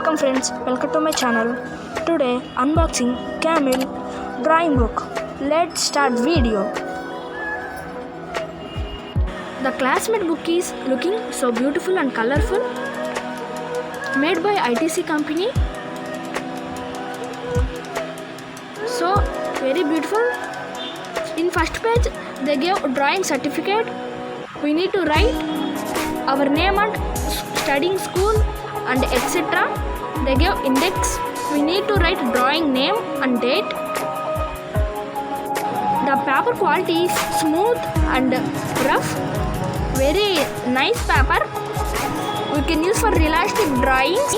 Welcome friends, welcome to my channel. Today unboxing Camel drawing book. Let's start video. The Classmate book is looking so beautiful and colorful. Made by ITC company. So very beautiful. In first page they gave drawing certificate. We need to write our name and studying school and etc. They gave index. We need to write drawing name and date. The paper quality is smooth and rough. Very nice paper. We can use for realistic drawings.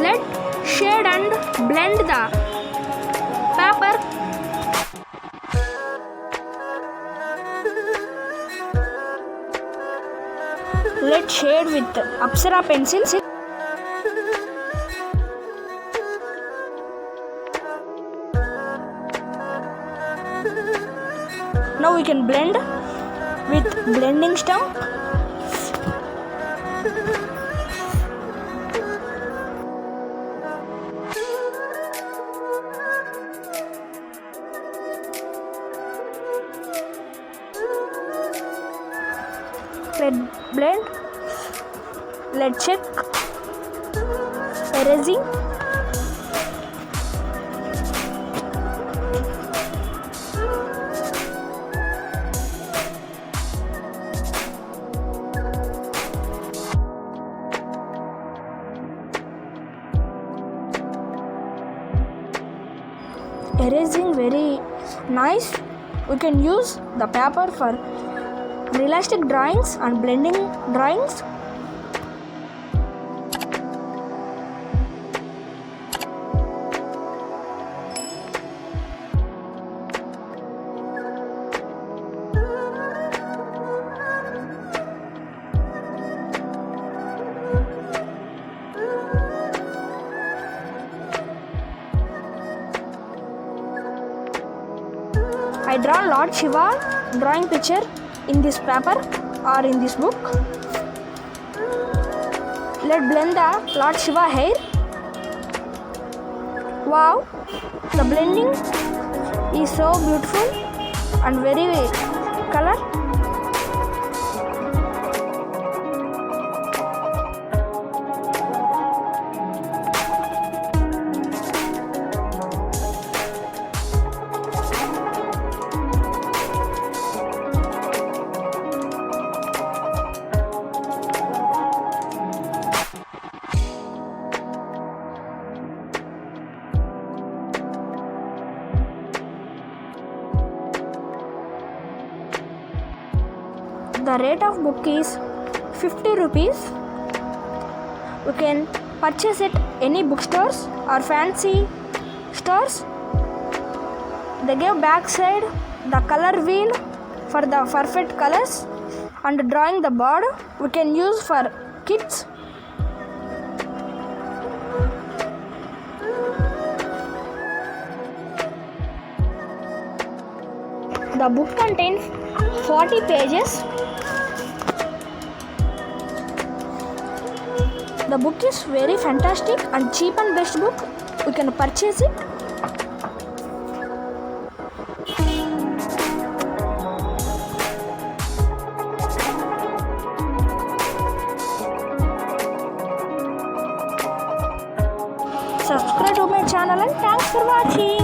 Let's shade and blend the paper. Let's shade with Apsara pencils. Now we can blend with blending stump. Let's blend. Let's check erasing. Erasing very nice. We can use the paper for realistic drawings and blending drawings. I draw Lord Shiva drawing picture in this paper or in this book. Let's blend the Lord Shiva hair. Wow, the blending is so beautiful and very color. The rate of book is 50 rupees. You can purchase it any bookstores or fancy stores. They gave backside the color wheel for the perfect colors and drawing the bird we can use for kids. The book contains 40 pages. The book is very fantastic and cheap and best book. We can purchase it. Subscribe to my channel and thanks for watching.